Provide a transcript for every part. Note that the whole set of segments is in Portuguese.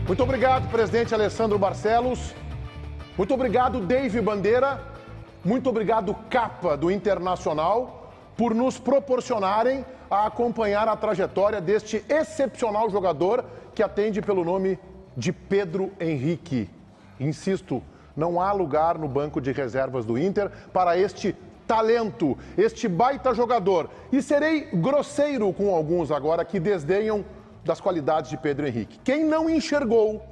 Muito obrigado, presidente Alessandro Barcelos. Muito obrigado, Dave Bandeira. Muito obrigado, Capa do Internacional, por nos proporcionarem a acompanhar a trajetória deste excepcional jogador que atende pelo nome de Pedro Henrique. Insisto, não há lugar no banco de reservas do Inter para este talento, este baita jogador. E serei grosseiro com alguns agora que desdenham das qualidades de Pedro Henrique. Quem não enxergou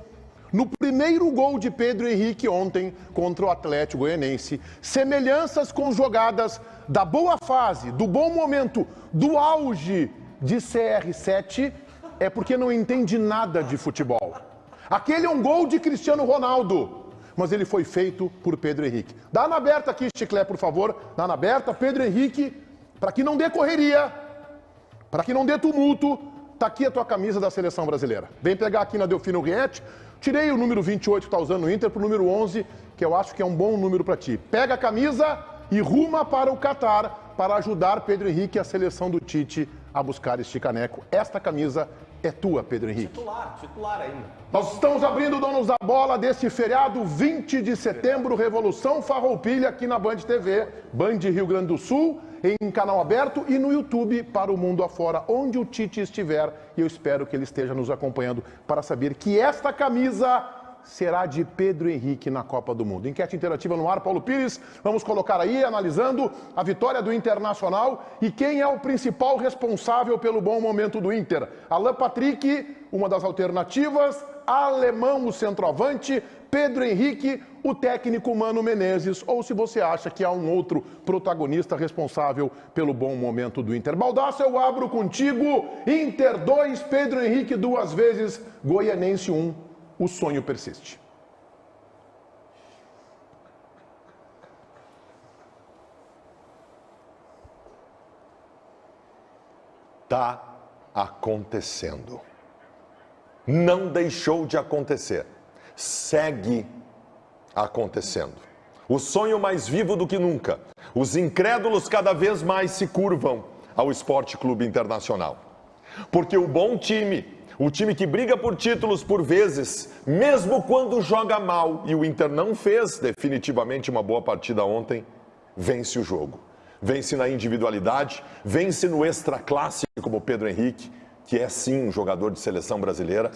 no primeiro gol de Pedro Henrique ontem contra o Atlético Goianiense semelhanças com jogadas da boa fase, do bom momento, do auge de CR7, é porque não entende nada de futebol. Aquele é um gol de Cristiano Ronaldo, mas ele foi feito por Pedro Henrique. Dá na aberta aqui, Chiclé, por favor. Dá na aberta, Pedro Henrique, para que não dê correria, para que não dê tumulto, tá aqui a tua camisa da Seleção Brasileira. Vem pegar aqui na Delfino Riete. Tirei o número 28 que tá usando no Inter pro número 11, que eu acho que é um bom número para ti. Pega a camisa e ruma para o Catar para ajudar Pedro Henrique e a seleção do Tite a buscar este caneco. Esta camisa é tua, Pedro Henrique. Titular ainda. Nós estamos abrindo Donos da Bola deste feriado 20 de setembro, Revolução Farroupilha, aqui na Band TV, Band Rio Grande do Sul, em canal aberto e no YouTube para o mundo afora, onde o Tite estiver. E eu espero que ele esteja nos acompanhando para saber que esta camisa será de Pedro Henrique na Copa do Mundo. Enquete interativa no ar, Paulo Pires. Vamos colocar aí, analisando a vitória do Internacional e quem é o principal responsável pelo bom momento do Inter. Alan Patrick, uma das alternativas, Alemão, o centroavante, Pedro Henrique, o técnico Mano Menezes, ou se você acha que há um outro protagonista responsável pelo bom momento do Inter. Baldasso, eu abro contigo. Inter 2, Pedro Henrique 2 vezes, Goianense 1. O sonho persiste. Tá acontecendo. Não deixou de acontecer. Segue acontecendo. O sonho mais vivo do que nunca. Os incrédulos cada vez mais se curvam ao Esporte Clube Internacional. Porque o bom time, o time que briga por títulos por vezes, mesmo quando joga mal, e o Inter não fez definitivamente uma boa partida ontem, vence o jogo. Vence na individualidade, vence no extraclasse como o Pedro Henrique, que é sim um jogador de seleção brasileira.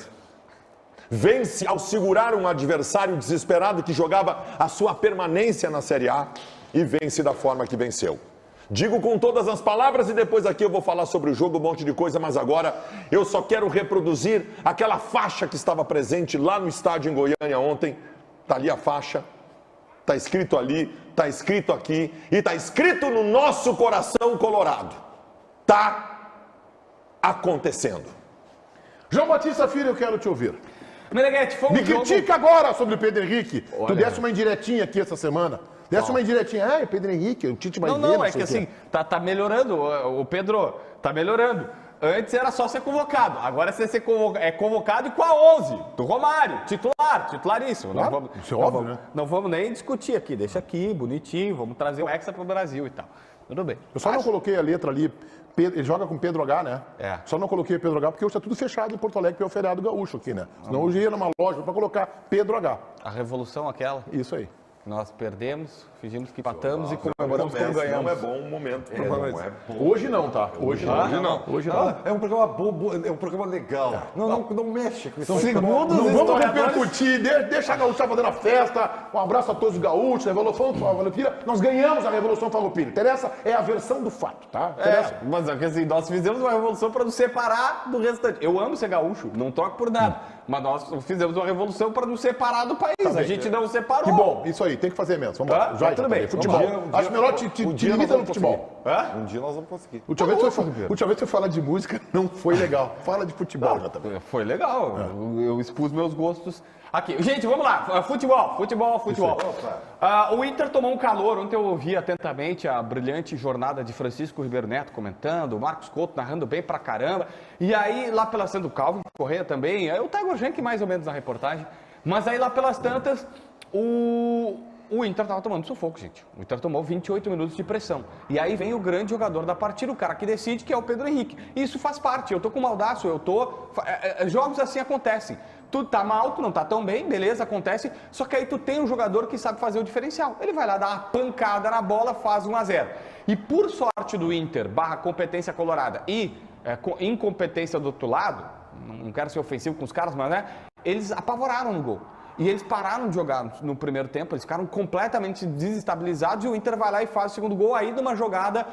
Vence ao segurar um adversário desesperado que jogava a sua permanência na Série A e vence da forma que venceu. Digo com todas as palavras e depois aqui eu vou falar sobre o jogo, um monte de coisa, mas agora eu só quero reproduzir aquela faixa que estava presente lá no estádio em Goiânia ontem. Tá ali a faixa, tá escrito ali, tá escrito aqui e tá escrito no nosso coração colorado. Tá acontecendo. João Batista Filho, eu quero te ouvir. Meneghete, foi um Me jogo... critica agora sobre o Pedro Henrique. Olha. Tu desse uma indiretinha aqui essa semana. Desse uma indiretinha. Ah, Pedro Henrique, o Tite vai ver. Não, é que assim, tá melhorando. O Pedro tá melhorando. Antes era só ser convocado. Agora você é convocado e com a 11 do Romário. Titularíssimo. Claro, Não vamos, isso é óbvio, né? Não vamos nem discutir aqui. Deixa aqui, bonitinho. Vamos trazer o Hexa pro Brasil e tal. Tudo bem. Eu só não coloquei a letra ali. Ele joga com Pedro H, né? É. Só não coloquei Pedro H porque hoje está tudo fechado em Porto Alegre, porque é o feriado gaúcho aqui, né? Senão hoje ia numa loja para colocar Pedro H. A revolução aquela, Isso aí. nós perdemos, fingimos que empatamos e comemoramos como Não ganhamos. é bom o momento. Hoje não, tá? Hoje não. Hoje não. É um programa bobo, é um programa legal. Não mexe com isso. Segundo Não os vamos historiadores- repercutir, deixa a Gaúcha fazendo a festa. Um abraço a todos os gaúchos, a Revolução Farroupilha. Nós ganhamos a Revolução Farroupilha. Interessa é a versão do fato, tá? Interessa. Mas é que assim, nós fizemos uma revolução para nos separar do restante. Eu amo ser gaúcho, não troco por nada. Mas nós fizemos uma revolução para nos separar do país. A gente não separou. Que bom, isso aí, tem que fazer mesmo. Vamos lá. Tá, tudo bem. Futebol. Acho melhor te limita no futebol. Um dia nós vamos conseguir. Última vez que você falar de música, não foi legal. Fala de futebol já também. Foi legal. Eu expus meus gostos aqui. Gente, vamos lá. Futebol. O Inter tomou um calor. Ontem eu ouvi atentamente a brilhante jornada de Francisco Ribeiro Neto comentando, o Marcos Couto narrando bem pra caramba. E aí, lá pela Sendo Calvo, Correia também, o Tiger Jank mais ou menos na reportagem. Mas aí, lá pelas tantas, o Inter estava tomando sufoco, gente. O Inter tomou 28 minutos de pressão. E aí vem o grande jogador da partida, o cara que decide, que é o Pedro Henrique. E isso faz parte. Eu tô com maldaço, jogos assim acontecem. Tu tá mal, tu não tá tão bem, beleza, acontece. Só que aí tu tem um jogador que sabe fazer o diferencial. Ele vai lá dar uma pancada na bola, faz 1-0. E por sorte do Inter, barra competência colorada e incompetência do outro lado, não quero ser ofensivo com os caras, mas né, eles apavoraram no gol. E eles pararam de jogar no primeiro tempo, eles ficaram completamente desestabilizados e o Inter vai lá e faz o segundo gol aí numa jogada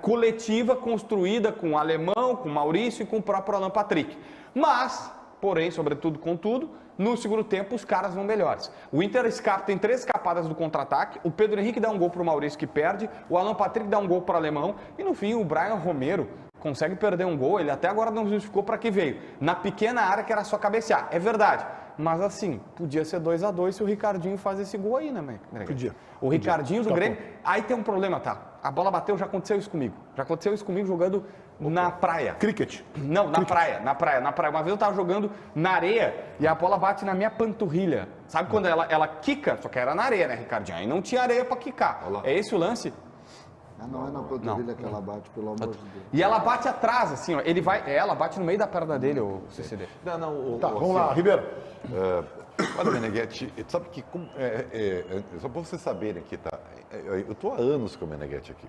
coletiva, construída com o Alemão, com o Maurício e com o próprio Alan Patrick. Mas, porém, sobretudo contudo, no segundo tempo os caras vão melhores. O Inter tem 3 escapadas do contra-ataque, o Pedro Henrique dá um gol para o Maurício que perde, o Alan Patrick dá um gol para o Alemão e no fim o Brian Romero consegue perder um gol, ele até agora não justificou para que veio. Na pequena área que era só cabecear, é verdade. Mas assim, podia ser 2-2 se o Ricardinho faz esse gol aí, né, Meneghetti? Podia. O Ricardinho do Grêmio. Aí tem um problema, tá? A bola bateu, já aconteceu isso comigo. Já aconteceu isso comigo jogando na praia. Cricket. Não, na praia. Uma vez eu tava jogando na areia e a bola bate na minha panturrilha. Sabe quando ela quica? Só que era na areia, né, Ricardinho? Aí não tinha areia pra quicar. É esse o lance? Não é na panturrilha que ela bate, pelo amor de Deus. E ela bate atrás, assim, ó. Ela bate no meio da perna dele, o CCD. Tá, vamos lá, Ribeiro. Olha, Meneghetti, sabe que, só para vocês saberem aqui, tá? Eu estou há anos com o Meneghetti aqui.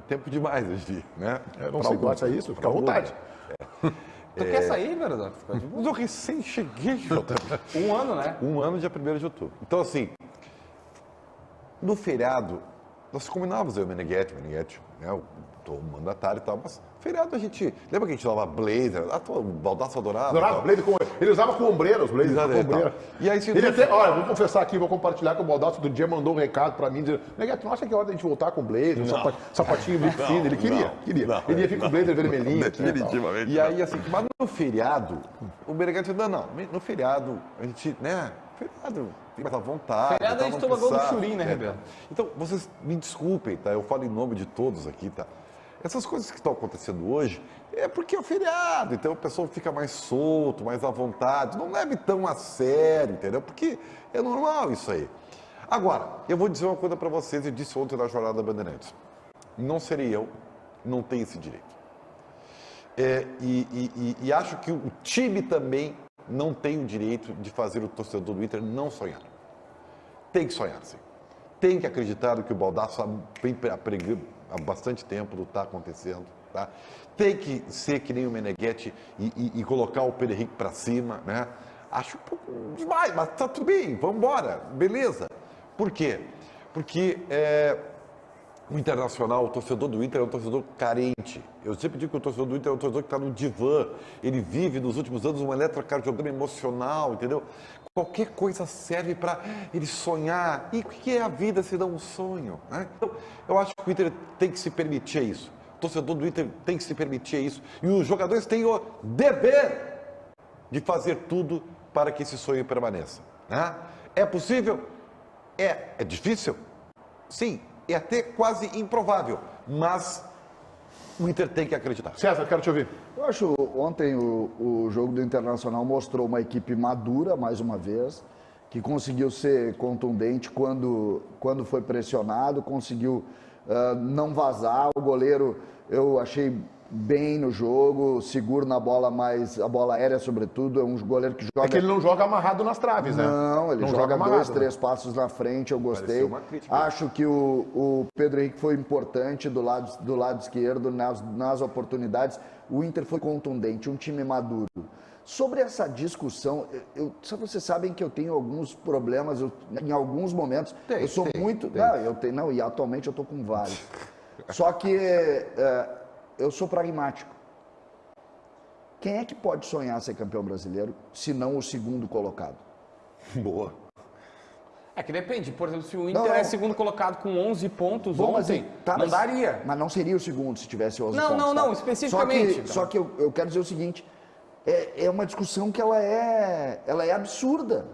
Tempo demais hoje, né? Eu não sei quanto é isso, fica à vontade. Tu quer sair, verdade? Mas eu recém cheguei, Jota. Um ano, né? Um ano, dia 1º de outubro. Então, assim, no feriado, nós combinávamos eu e o Meneghetti, né? O mandatário e tal, mas feriado a gente... Lembra que a gente usava blazer? O Baldasso adorava. Adorava blazer ele usava com ombreiras, blazer com ombreira. E aí, ele até, olha, vou confessar aqui, vou compartilhar que o Baldasso do dia mandou um recado pra mim, dizendo, Meneghetti, tu não acha que é hora da gente voltar com blazer, sapatinho muito fino? Ele queria. Ele ia vir com o blazer vermelhinho. Definitivamente. E aí, assim, mas no feriado, o Meneghetti disse, não, no feriado, a gente, né, feriado... Tem mais à vontade. Feriado a gente toma gol do Churim, né, Ribeiro? Então, vocês me desculpem, tá? Eu falo em nome de todos aqui, tá? Essas coisas que estão acontecendo hoje é porque é o feriado, então o pessoal fica mais solto, mais à vontade. Não leve tão a sério, entendeu? Porque é normal isso aí. Agora, eu vou dizer uma coisa para vocês, eu disse ontem na Jornada Bandeirantes. Não serei eu, não tenho esse direito. E acho que o time também não tem o direito de fazer o torcedor do Inter não sonhar. Tem que sonhar, sim. Tem que acreditar no que o Baldasso vem pregando há bastante tempo, não está acontecendo. Tá? Tem que ser que nem o Meneghetti e colocar o Pedro Henrique para cima. Né? Acho um pouco demais, mas tá tudo bem, vamos embora, beleza. Por quê? Porque o Internacional, o torcedor do Inter é um torcedor carente. Eu sempre digo que o torcedor do Inter é um torcedor que está no divã. Ele vive nos últimos anos um eletrocardiograma emocional, entendeu? Qualquer coisa serve para ele sonhar. E o que é a vida se não um sonho? Né? Então, eu acho que o Inter tem que se permitir isso. O torcedor do Inter tem que se permitir isso. E os jogadores têm o dever de fazer tudo para que esse sonho permaneça. Né? É possível? É difícil? Sim. É até quase improvável, mas o Inter tem que acreditar. César, quero te ouvir. Eu acho ontem o jogo do Internacional mostrou uma equipe madura, mais uma vez, que conseguiu ser contundente quando foi pressionado, conseguiu não vazar. O goleiro eu achei bem no jogo, seguro na bola, mas a bola aérea sobretudo, é um goleiro que joga... É que ele não joga amarrado nas traves, né? Não, ele joga amarrado, 2, 3 passos na frente, eu gostei. Acho que o Pedro Henrique foi importante do lado esquerdo, nas oportunidades. O Inter foi contundente, um time maduro. Sobre essa discussão, só vocês sabem que eu tenho alguns problemas, em alguns momentos, eu sou muito... Não, e atualmente eu estou com vários. Só que... eu sou pragmático. Quem é que pode sonhar ser campeão brasileiro, se não o segundo colocado? Boa. É que depende. Por exemplo, se o Inter é segundo colocado com 11 pontos ontem, não daria. Mas não seria o segundo se tivesse 11 pontos. Não, especificamente. Só que eu quero dizer o seguinte, é uma discussão que ela é absurda.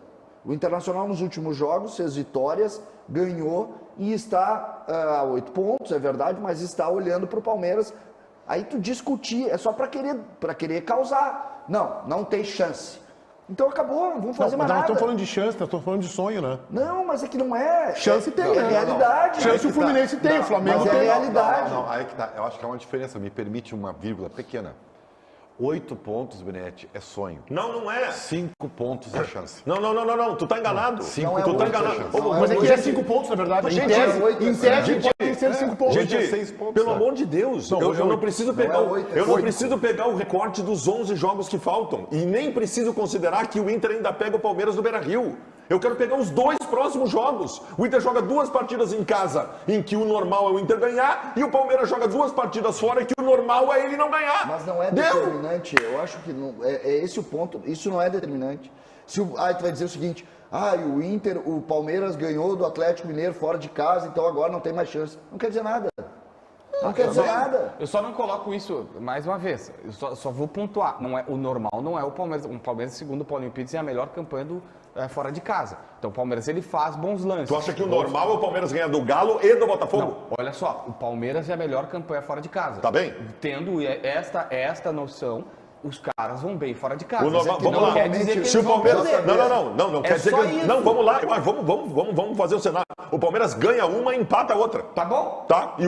O Internacional nos últimos jogos, 6 vitórias, ganhou e está a 8 pontos, é verdade, mas está olhando para o Palmeiras. Aí tu discutir, é só para querer causar. Não tem chance. Então acabou, não vamos fazer mais nada. Nós estamos falando de chance, nós estamos falando de sonho, né? Não, mas é que não é. Chance tem, é realidade. Chance o Fluminense tem, o Flamengo mas tem. É realidade. Aí que tá. Eu acho que há uma diferença, me permite uma vírgula pequena. 8 pontos, Benetti, é sonho. Não é. 5 pontos é chance. Não. Tu tá enganado. Tu tá enganado. Mas é que é 5 pontos, na verdade. Em tese, pode ser 5 pontos. Gente, 6 pontos, pelo amor de Deus, eu não preciso pegar o recorte dos 11 jogos que faltam. E nem preciso considerar que o Inter ainda pega o Palmeiras no Beira-Rio. Eu quero pegar os 2 próximos jogos. O Inter joga 2 partidas em casa, em que o normal é o Inter ganhar, e o Palmeiras joga 2 partidas fora, em que o normal é ele não ganhar. Mas não é determinante. Eu acho que não, é esse o ponto. Isso não é determinante. Se tu vai dizer o seguinte: o Palmeiras ganhou do Atlético Mineiro fora de casa, então agora não tem mais chance. Não quer dizer nada. Não quer dizer nada. Eu só não coloco isso, mais uma vez, eu só vou pontuar. O normal não é o Palmeiras. O Palmeiras, segundo o Paulinho Pires, é a melhor campanha fora de casa. Então o Palmeiras, ele faz bons lances. Tu acha que o normal é o Palmeiras ganhar do Galo e do Botafogo? Não, olha só, o Palmeiras é a melhor campanha fora de casa. Tá bem? Tendo esta noção, os caras vão bem fora de casa. O normal, vamos não lá. Quer dizer que se o Palmeiras, não quer dizer só que isso. não, vamos lá. Vamos fazer o cenário. O Palmeiras ganha uma e empata a outra. Tá bom? Tá? E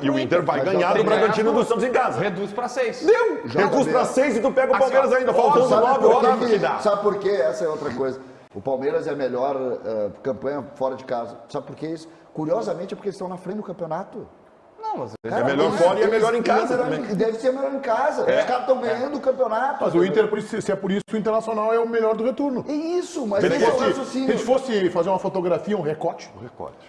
o Inter vai ganhar do Bragantino dos Santos em casa. Reduz pra 6. Deu! Reduz pra 6 e tu pega o Palmeiras ainda, faltando 9 horas. Sabe por quê? Essa é outra coisa. O Palmeiras é a melhor campanha fora de casa. Sabe por que isso? Curiosamente é porque eles estão na frente do campeonato. Não, às vezes É melhor fora e é melhor em casa também. Deve ser melhor em casa. Os caras estão ganhando o campeonato. Mas o Inter, se é por isso, o Internacional é o melhor do retorno. É isso, mas Se esse é o a raciocínio. gente fosse fazer uma fotografia, um recorte.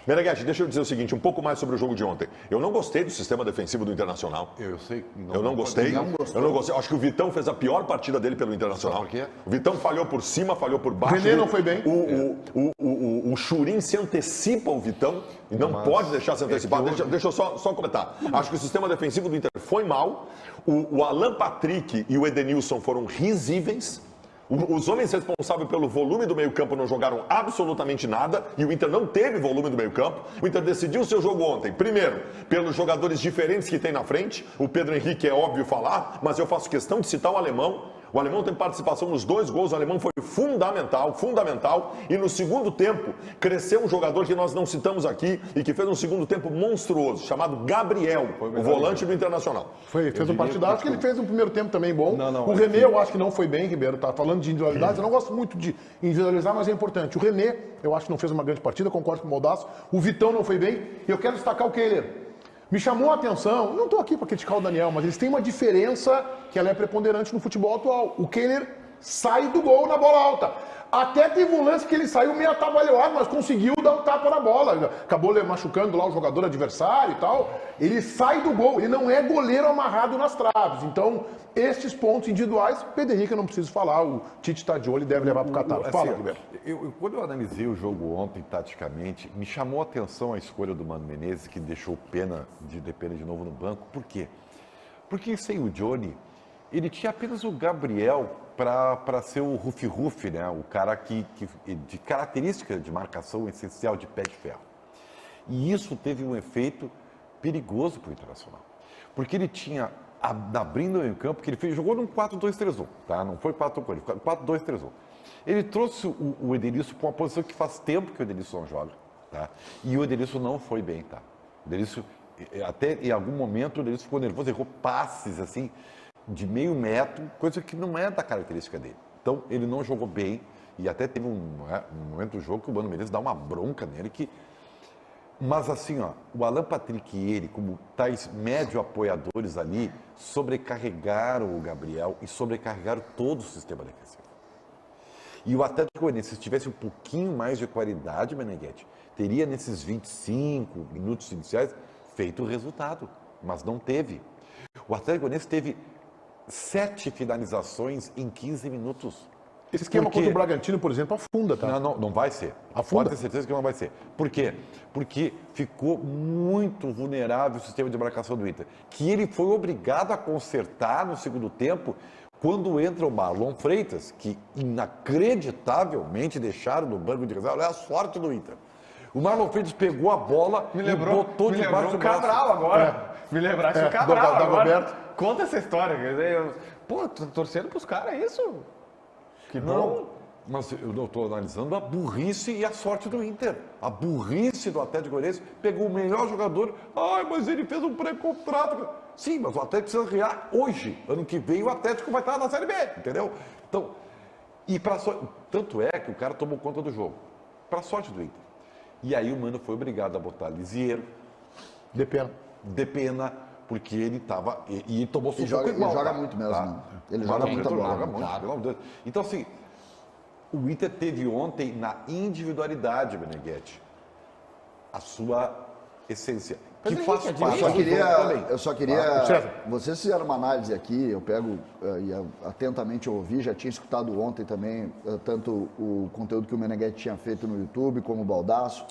Meneghete, deixa eu dizer o seguinte, um pouco mais sobre o jogo de ontem. Eu não gostei do sistema defensivo do Internacional. Eu sei. Eu não gostei. Eu não gostei. Acho que o Vitão fez a pior partida dele pelo Internacional. Sabe por quê? O Vitão falhou por cima, falhou por baixo. O René não foi bem. O Churin se antecipa ao Vitão e não pode deixar se antecipar. Deixa eu só comentar. Acho que o sistema defensivo do Inter foi mal. O Alan Patrick e o Edenilson foram risíveis. Os homens responsáveis pelo volume do meio-campo não jogaram absolutamente nada e o Inter não teve volume do meio-campo. O Inter decidiu o seu jogo ontem, primeiro, pelos jogadores diferentes que tem na frente. O Pedro Henrique é óbvio falar, mas eu faço questão de citar o Alemão. O Alemão tem participação nos 2 gols, o Alemão foi fundamental. E no segundo tempo, cresceu um jogador que nós não citamos aqui e que fez um segundo tempo monstruoso, chamado Gabriel, o volante do Internacional. Fez um partidaço. Acho que ele fez um primeiro tempo também bom. O René eu acho que não foi bem, Ribeiro. Tá falando de individualidades, eu não gosto muito de individualizar, mas é importante. O René, eu acho que não fez uma grande partida, concordo com o Baldasso. O Vitão não foi bem. E eu quero destacar o Kehler. Me chamou a atenção, não estou aqui para criticar o Daniel, mas eles têm uma diferença que ela é preponderante no futebol atual. O Kehler sai do gol na bola alta. Até teve um lance que ele saiu meio atabalhoado, mas conseguiu dar um tapa na bola. Acabou machucando lá o jogador adversário e tal. Ele sai do gol, ele não é goleiro amarrado nas traves. Então, esses pontos individuais, Pedro Henrique eu não preciso falar, o Tite está de olho e deve levar para o Catar. Fala, Ribeiro. Quando eu analisei o jogo ontem, taticamente, me chamou a atenção a escolha do Mano Menezes, que deixou Pena de novo no banco. Por quê? Porque sem o Johnny, ele tinha apenas o Gabriel para ser o rufi-rufi, né? O cara que de característica de marcação essencial de pé de ferro. E isso teve um efeito perigoso para o Internacional. Porque ele tinha, abrindo o meio campo, que ele jogou num 4-2-3-1, tá? Não foi 4-1, 4-2-3-1. Ele trouxe o Edenilson para uma posição que faz tempo que o Edenilson não joga, tá? E o Edenilson não foi bem, tá? O Edenilson, até em algum momento, o Edenilson ficou nervoso, errou passes, assim, de meio metro, coisa que não é da característica dele. Então, ele não jogou bem, e até teve um momento do jogo que o Mano Menezes dá uma bronca nele que... Mas assim, ó, o Alan Patrick e ele, como tais médio apoiadores ali, sobrecarregaram o Gabriel e sobrecarregaram todo o sistema defensivo. E o Atlético Goianiense, se tivesse um pouquinho mais de qualidade, Meneghete, teria nesses 25 minutos iniciais feito o resultado, mas não teve. O Atlético Goianiense teve 7 finalizações em 15 minutos. Esse esquema contra o Bragantino, por exemplo, afunda, tá? Não vai ser. Afunda? Pode ter certeza que não vai ser. Por quê? Porque ficou muito vulnerável o sistema de marcação do Inter, que ele foi obrigado a consertar no segundo tempo, quando entra o Marlon Freitas, que inacreditavelmente deixaram no banco de reserva. Olha a sorte do Inter. O Marlon Freitas pegou a bola e botou debaixo do braço. Cabral agora. Me lembraste do Cabral agora. Roberto. Conta essa história. Pô, tô torcendo pros caras, é isso? Que bom. Mas eu estou analisando a burrice e a sorte do Inter. A burrice do Atlético Goianiense pegou o melhor jogador. Ai, mas ele fez um pré-contrato. Sim, mas o Atlético precisa ganhar hoje. Ano que vem o Atlético vai estar na Série B, entendeu? Então, tanto é que o cara tomou conta do jogo. Para a sorte do Inter. E aí o Mano foi obrigado a botar Lisieiro. De pena. De pena, porque ele estava... E tomou Ele sufoco igual. joga tá? muito mesmo. Tá? Né? Ele joga muita bola. Joga muito, pelo amor de Deus. Então, assim... O Inter teve ontem, na individualidade, Meneghetti, a sua essência. Que faz parte do jogo também. Eu só queria... Vocês fizeram uma análise aqui, eu pego e atentamente ouvi, já tinha escutado ontem também, tanto o conteúdo que o Meneghetti tinha feito no YouTube, como o Baldasso.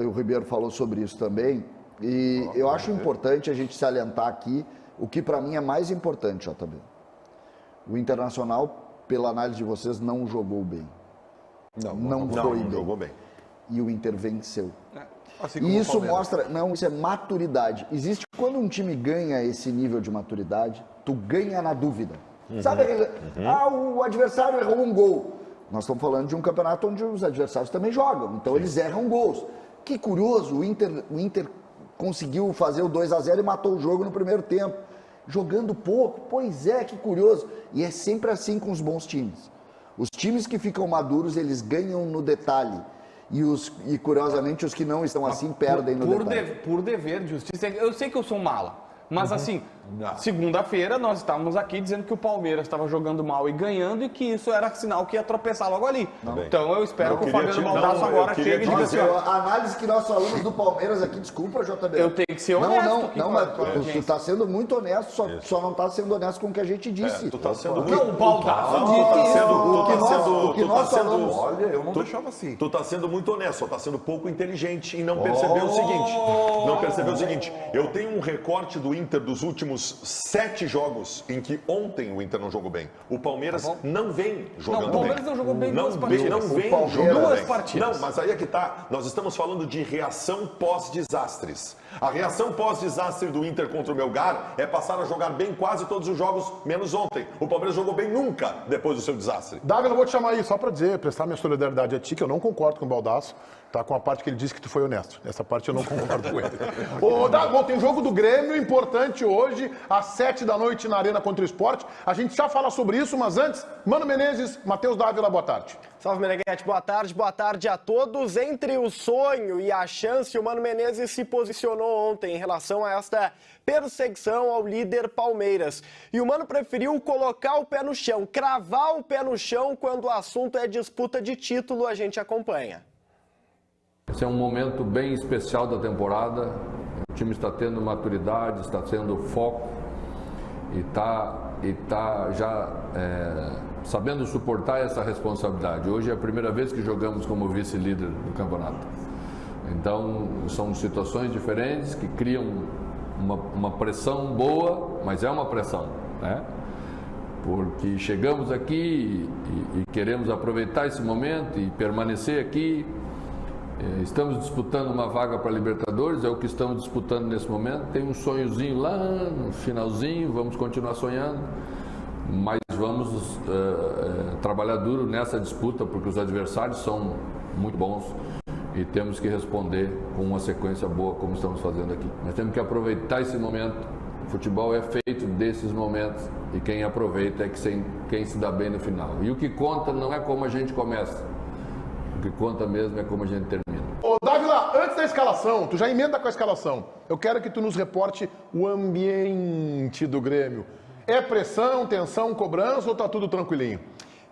O Ribeiro falou sobre isso também. E eu acho importante a gente salientar aqui o que para mim é mais importante, JB. O Internacional, pela análise de vocês, não jogou bem. Não jogou bem. E o Inter venceu. Assim E isso mostra, isso é maturidade. Existe quando um time ganha esse nível de maturidade, tu ganha na dúvida. Sabe aquele, o adversário errou um gol. Nós estamos falando de um campeonato onde os adversários também jogam, então eles erram gols. Que curioso, o Inter conseguiu fazer o 2-0 e matou o jogo no primeiro tempo. Jogando pouco, pois é, que curioso. E é sempre assim com os bons times. Os times que ficam maduros, eles ganham no detalhe. E curiosamente, os que não estão assim, perdem no detalhe. Por dever de justiça. Eu sei que eu sou mala, mas assim, segunda-feira nós estávamos aqui dizendo que o Palmeiras estava jogando mal e ganhando e que isso era sinal que ia tropeçar logo ali. Então eu espero que o Fabiano Baldasso agora chegue e diga assim... A análise que nós falamos do Palmeiras aqui, desculpa, JB. Eu tenho que ser honesto. Não, mas tu está sendo muito honesto, só não está sendo honesto com o que a gente disse. Tu tá sendo Não, o Baldasso disse isso. O que nós falamos... Olha, eu não deixava assim. Tu tá sendo muito honesto, só tá sendo pouco inteligente e não percebeu o seguinte. Não percebeu o seguinte. Eu tenho um recorte do Inter dos últimos 7 jogos em que ontem o Inter não jogou bem. O Palmeiras não vem jogando bem. O Palmeiras não jogou bem em duas partidas. Não vem jogando duas bem. partidas. Não, mas aí é que tá. Nós estamos falando de reação pós-desastres. A reação pós-desastre do Inter contra o Melgar é passar a jogar bem quase todos os jogos, menos ontem. O Palmeiras jogou bem nunca depois do seu desastre. Davi, eu vou te chamar aí só para dizer, prestar minha solidariedade a ti, que eu não concordo com o Baldasso, tá? Com a parte que ele disse que tu foi honesto. Essa parte eu não concordo com ele. Bom, tem jogo do Grêmio importante hoje, às 7 da noite na Arena contra o Sport. A gente já fala sobre isso, mas antes, Mano Menezes, Matheus Dávila, boa tarde. Salve, Meneghetti, boa tarde a todos. Entre o sonho e a chance, o Mano Menezes se posicionou ontem em relação a esta perseguição ao líder Palmeiras. E o Mano preferiu colocar o pé no chão, cravar o pé no chão quando o assunto é disputa de título, a gente acompanha. Esse é um momento bem especial da temporada, o time está tendo maturidade, está tendo foco e está já sabendo suportar essa responsabilidade. Hoje é a primeira vez que jogamos como vice-líder do campeonato. Então, são situações diferentes que criam uma pressão boa, mas é uma pressão, né? Porque chegamos aqui e queremos aproveitar esse momento e permanecer aqui. Estamos disputando uma vaga para a Libertadores, é o que estamos disputando nesse momento. Tem um sonhozinho lá no finalzinho, vamos continuar sonhando, mas vamos trabalhar duro nessa disputa, porque os adversários são muito bons e temos que responder com uma sequência boa, como estamos fazendo aqui. Nós temos que aproveitar esse momento. O futebol é feito desses momentos e quem aproveita é quem se dá bem no final. E o que conta não é como a gente começa, o que conta mesmo é como a gente termina. Ô, Dávila, antes da escalação, tu já emenda com a escalação. Eu quero que tu nos reporte o ambiente do Grêmio. É pressão, tensão, cobrança ou tá tudo tranquilinho?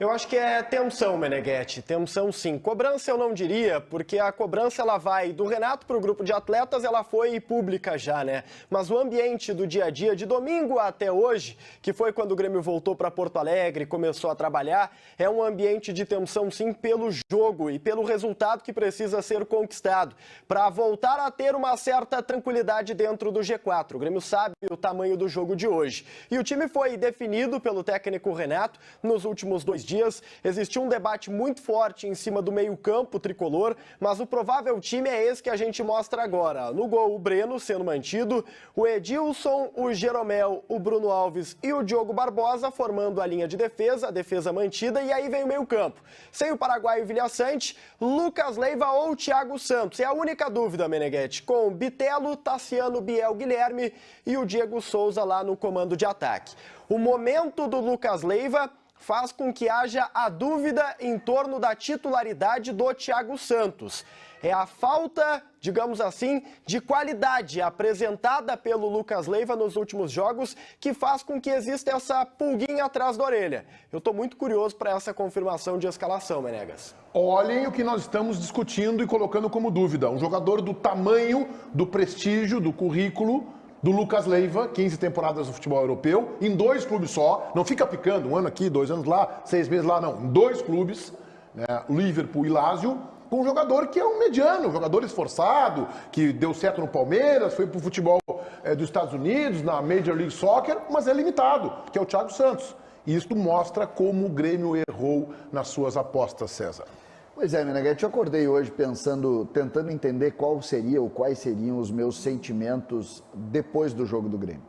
Eu acho que é tensão, Meneghetti, tensão sim. Cobrança eu não diria, porque a cobrança ela vai do Renato para o grupo de atletas, ela foi pública já, né? Mas o ambiente do dia a dia, de domingo até hoje, que foi quando o Grêmio voltou para Porto Alegre e começou a trabalhar, é um ambiente de tensão sim pelo jogo e pelo resultado que precisa ser conquistado, para voltar a ter uma certa tranquilidade dentro do G4. O Grêmio sabe o tamanho do jogo de hoje. E o time foi definido pelo técnico Renato nos últimos 2 2 dias, existiu um debate muito forte em cima do meio-campo tricolor, mas o provável time é esse que a gente mostra agora. No gol, o Breno sendo mantido, o Edilson, o Jeromel, o Bruno Alves e o Diogo Barbosa formando a linha de defesa, a defesa mantida, e aí vem o meio-campo. Sem o paraguaio Vilhaçante, Lucas Leiva ou Thiago Santos. É a única dúvida, Meneghetti, com Bitelo, Tassiano, Biel, Guilherme e o Diego Souza lá no comando de ataque. O momento do Lucas Leiva faz com que haja a dúvida em torno da titularidade do Thiago Santos. É a falta, digamos assim, de qualidade apresentada pelo Lucas Leiva nos últimos jogos que faz com que exista essa pulguinha atrás da orelha. Eu estou muito curioso para essa confirmação de escalação, Menegas. Olhem o que nós estamos discutindo e colocando como dúvida. Um jogador do tamanho, do prestígio, do currículo do Lucas Leiva, 15 temporadas no futebol europeu, em 2 clubes só. Não fica picando, 1 ano aqui, 2 anos lá, 6 meses lá, não. Em 2 clubes, né, Liverpool e Lazio, com um jogador que é um mediano, um jogador esforçado, que deu certo no Palmeiras, foi pro futebol dos Estados Unidos, na Major League Soccer, mas é limitado, que é o Thiago Santos. E isso mostra como o Grêmio errou nas suas apostas, César. Pois é, Meneghetti, eu acordei hoje pensando, tentando entender quais seriam os meus sentimentos depois do jogo do Grêmio.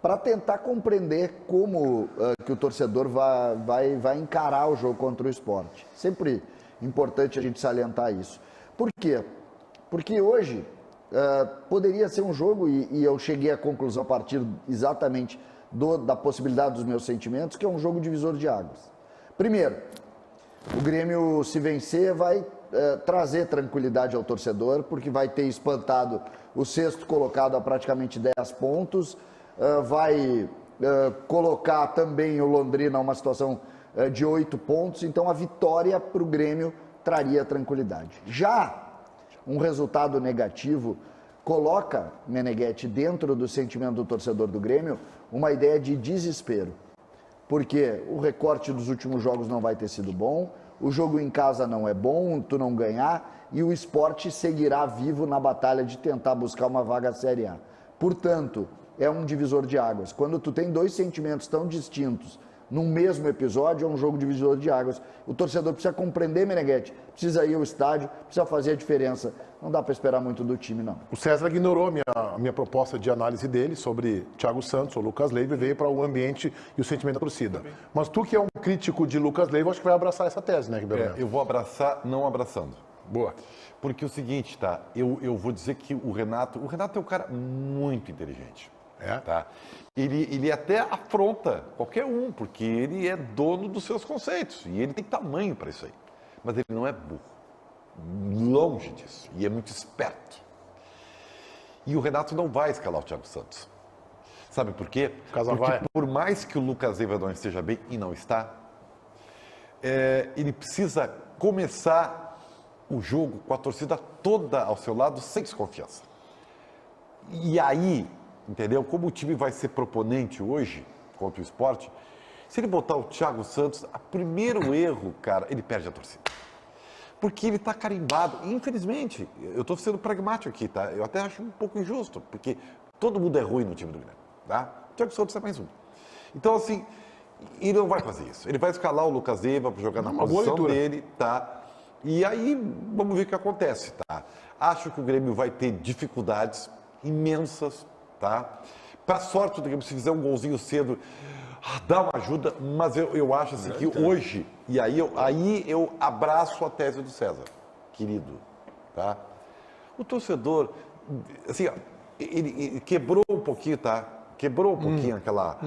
Para tentar compreender como que o torcedor vai encarar o jogo contra o Sport. Sempre importante a gente salientar isso. Por quê? Porque hoje poderia ser um jogo, e eu cheguei à conclusão a partir exatamente da possibilidade dos meus sentimentos, que é um jogo divisor de águas. Primeiro, o Grêmio, se vencer, vai trazer tranquilidade ao torcedor, porque vai ter espantado o 6º colocado a praticamente 10 pontos, vai colocar também o Londrina a uma situação de 8 pontos, então a vitória para o Grêmio traria tranquilidade. Já um resultado negativo coloca, Meneghetti, dentro do sentimento do torcedor do Grêmio, uma ideia de desespero. Porque o recorte dos últimos jogos não vai ter sido bom, o jogo em casa não é bom, tu não ganhar, e o Sport seguirá vivo na batalha de tentar buscar uma vaga à Série A. Portanto, é um divisor de águas. Quando tu tem 2 sentimentos tão distintos num mesmo episódio, é um jogo divisor de águas. O torcedor precisa compreender, Meneghetti, precisa ir ao estádio, precisa fazer a diferença. Não dá para esperar muito do time, não. O César ignorou a minha proposta de análise dele sobre Thiago Santos ou Lucas Leiva e veio para o ambiente e o sentimento da torcida. Mas tu, que é um crítico de Lucas Leiva, acho que vai abraçar essa tese, né, Ribeiro Neto? Eu vou abraçar, não abraçando. Boa. Porque é o seguinte, tá? Eu vou dizer que o Renato é um cara muito inteligente. Tá? Ele até afronta qualquer um, porque ele é dono dos seus conceitos e ele tem tamanho para isso aí. Mas ele não é burro. Longe disso. E é muito esperto. E o Renato não vai escalar o Thiago Santos. Sabe por quê? Porque por mais que o Lucas Leiva não esteja bem, e não está, ele precisa começar o jogo com a torcida toda ao seu lado, sem desconfiança. E aí, entendeu? Como o time vai ser proponente hoje contra o Sport, se ele botar o Thiago Santos, o primeiro erro, cara, ele perde a torcida. Porque ele está carimbado. Infelizmente, eu estou sendo pragmático aqui, tá? Eu até acho um pouco injusto, porque todo mundo é ruim no time do Grêmio, tá? O Thiago Santos é mais um. Então, assim, ele não vai fazer isso. Ele vai escalar o Lucas Leiva para jogar na posição dele, tá? E aí, vamos ver o que acontece, tá? Acho que o Grêmio vai ter dificuldades imensas, tá? Para sorte do Grêmio, se fizer um golzinho cedo, dá uma ajuda, mas eu acho assim que hoje, e aí eu abraço a tese do César, querido, tá? O torcedor, assim, ele quebrou um pouquinho, tá? Quebrou um pouquinho aquela...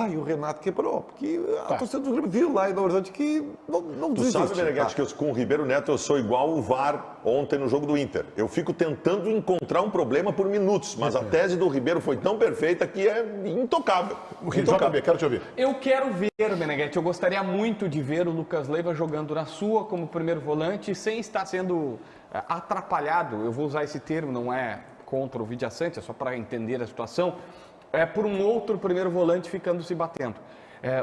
e o Renato quebrou, porque a torcida do Grêmio viu lá na verdade que não desiste. Tu sabe, Meneghetti, que com o Ribeiro Neto eu sou igual o VAR ontem no jogo do Inter. Eu fico tentando encontrar um problema por minutos, mas a tese do Ribeiro foi tão perfeita que é intocável. JB, quero te ouvir. Eu quero ver, Meneghetti, eu gostaria muito de ver o Lucas Leiva jogando na sua como primeiro volante, sem estar sendo atrapalhado. Eu vou usar esse termo, não é contra o Vilhaçante, é só para entender a situação. Por um outro primeiro volante ficando se batendo.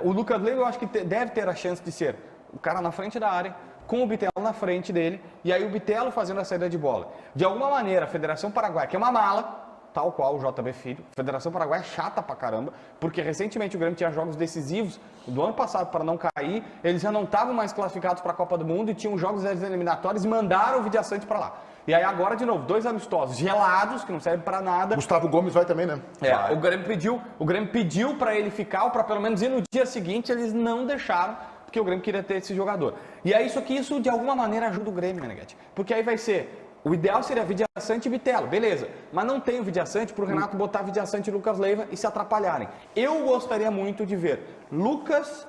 O Lucas Leiva eu acho que deve ter a chance de ser o cara na frente da área, com o Bitelo na frente dele, e aí o Bitelo fazendo a saída de bola. De alguma maneira, a Federação Paraguaia, que é uma mala, tal qual o JB Filho. Federação Paraguaia é chata pra caramba, porque recentemente o Grêmio tinha jogos decisivos do ano passado para não cair, eles já não estavam mais classificados para a Copa do Mundo e tinham jogos eliminatórios e mandaram o Vidiaçante para lá. E aí agora, de novo, 2 amistosos gelados, que não servem para nada. Gustavo Gomes vai também, né? O Grêmio pediu para ele ficar, ou para pelo menos ir no dia seguinte, eles não deixaram, porque o Grêmio queria ter esse jogador. E é isso que isso, de alguma maneira, ajuda o Grêmio, Meneghetti. Porque aí vai ser... O ideal seria Vidiaçante e Bitelo, beleza. Mas não tem o Vidiaçante para o Renato botar Vidiaçante e Lucas Leiva e se atrapalharem. Eu gostaria muito de ver Lucas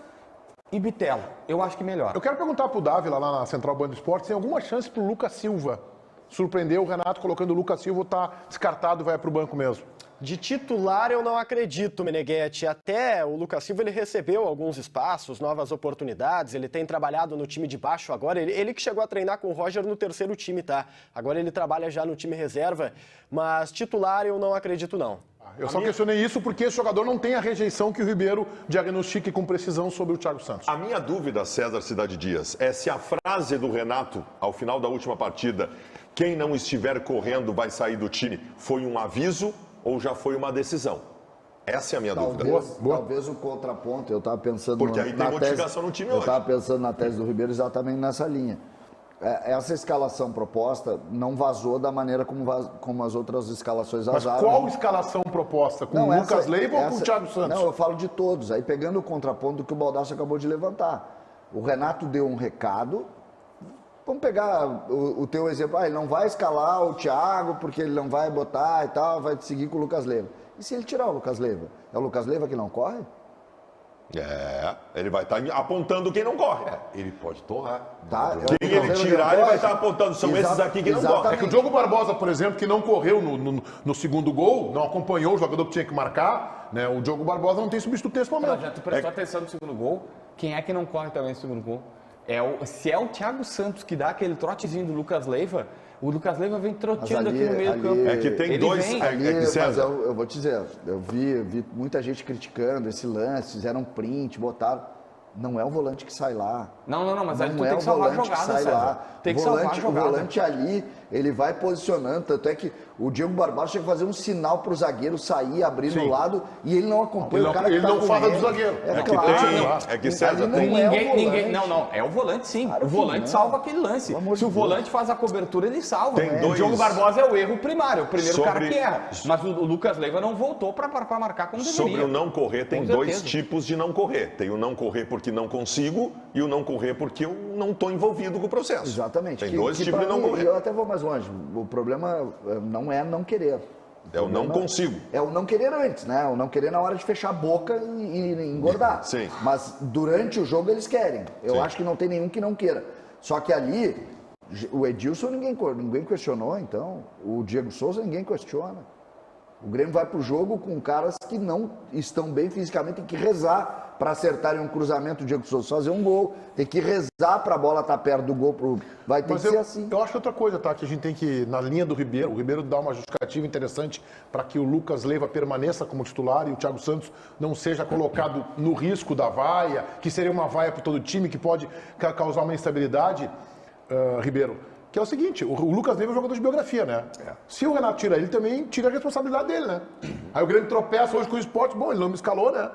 e Bitelo. Eu acho que melhor. Eu quero perguntar pro Dávila, lá na Central Band Esportes, tem alguma chance pro Lucas Silva surpreender o Renato colocando o Lucas Silva, tá descartado, vai pro banco mesmo? De titular eu não acredito, Meneghetti. Até o Lucas Silva ele recebeu alguns espaços, novas oportunidades, ele tem trabalhado no time de baixo agora, ele que chegou a treinar com o Roger no 3º time, tá? Agora ele trabalha já no time reserva, mas titular eu não acredito não. Eu só questionei isso porque esse jogador não tem a rejeição que o Ribeiro diagnostique com precisão sobre o Thiago Santos. A minha dúvida, César Cidade Dias, é se a frase do Renato, ao final da última partida, quem não estiver correndo vai sair do time, foi um aviso ou já foi uma decisão? Essa é a minha dúvida. Talvez o contraponto, eu estava pensando... Porque aí tem modificação no time hoje. Eu estava pensando na tese do Ribeiro exatamente nessa linha. Essa escalação proposta não vazou da maneira como as outras escalações vazaram. Mas qual escalação proposta? Com o Lucas Leiva ou com o Thiago Santos? Não, eu falo de todos. Aí pegando o contraponto do que o Baldasso acabou de levantar. O Renato deu um recado. Vamos pegar o teu exemplo. Ele não vai escalar o Thiago porque ele não vai botar e tal, vai seguir com o Lucas Leiva. E se ele tirar o Lucas Leiva? É o Lucas Leiva que não corre? Ele vai estar apontando quem não corre. Ele pode torrar. Tá, Quem ele tirar, ele vai estar apontando. São esses aqui que não correm. É que o Diogo Barbosa, por exemplo, que não correu no segundo gol, não acompanhou o jogador que tinha que marcar, né? O Diogo Barbosa não tem substituto nesse momento. Já tu prestou atenção no segundo gol? Quem é que não corre também no segundo gol? Se é o Thiago Santos que dá aquele trotezinho do Lucas Leiva, o Lucas Leiva vem troteando aqui no meio do campo. É que tem dois... Mas eu vou te dizer, eu vi muita gente criticando esse lance, fizeram um print, botaram... Não é o volante que sai lá. Não, mas aí tu é tem que salvar a jogada, César. Tem que salvar a jogada. O volante ali, ele vai posicionando, tanto é que o Diego Barbosa tinha que fazer um sinal pro zagueiro sair, abrir no lado, e ele não acompanha o cara que ele tá não fala do zagueiro. César, ninguém, é o volante sim. Claro, o volante salva aquele lance. Se o volante faz a cobertura, ele salva. O Diogo Barbosa é o erro primário, o primeiro cara que erra. Mas o Lucas Leiva não voltou para marcar como deveria. Sobre o não correr, tem dois tipos de não correr. Tem o não correr porque não consigo e o não correr porque eu não estou envolvido com o processo. Exatamente. Tem dois tipos de não correr. E eu até vou mais longe. O problema não é não querer. É o não consigo. É o não querer antes, né? O não querer na hora de fechar a boca e engordar. Sim. Mas durante o jogo eles querem. Eu acho que não tem nenhum que não queira. Só que ali, o Edilson ninguém questionou, então. O Diego Souza ninguém questiona. O Grêmio vai pro jogo com caras que não estão bem fisicamente, tem que rezar para acertarem um cruzamento, o Diego Souza fazer um gol, tem que rezar para a bola estar perto do gol, vai ter que ser assim. Eu acho que outra coisa, tá, que a gente tem que, na linha do Ribeiro, o Ribeiro dá uma justificativa interessante para que o Lucas Leiva permaneça como titular e o Thiago Santos não seja colocado no risco da vaia, que seria uma vaia para todo time, que pode causar uma instabilidade, Ribeiro. Que é o seguinte, o Lucas Leiva é um jogador de biografia, né? Se o Renato tira ele, também tira a responsabilidade dele, né? Aí o Grêmio tropeça hoje com o esporte, bom, ele não me escalou, né?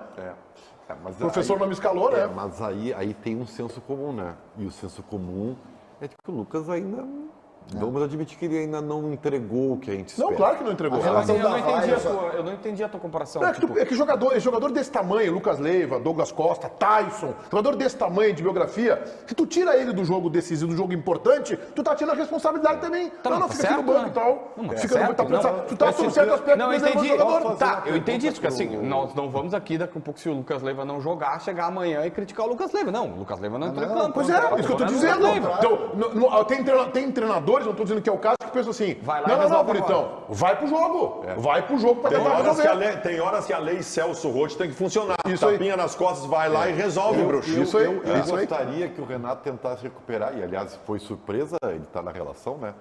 Mas o professor não me escalou, né? Mas aí tem um senso comum, né? E o senso comum é que o Lucas ainda... Vamos admitir que ele ainda não entregou o que a gente espera. Não, claro que não entregou. Eu não entendi a tua comparação. É que jogador desse tamanho, Lucas Leiva, Douglas Costa, Tyson, jogador desse tamanho de biografia, que tu tira ele do jogo decisivo, do jogo importante, tu tá tirando a responsabilidade também. Não, fica aqui no banco e tal. Fica no banco, tu tá sob certo aspecto. Não, eu entendi. Tá, eu entendi isso, porque assim, nós não vamos aqui daqui a pouco, se o Lucas Leiva não jogar, chegar amanhã e criticar o Lucas Leiva. Não, o Lucas Leiva não entrou em campo. Pois é, isso que eu tô dizendo. Tem treinadores, não tô dizendo que é o caso, que pensam assim, não, bonitão, vai pro jogo. Vai pro jogo pra tentar resolver. Tem horas que a lei Celso Roth tem que funcionar. Isso Tapinha nas costas, vai lá e resolve, bruxo. Eu gostaria que o Renato tentasse recuperar, e aliás foi surpresa, ele tá na relação, né?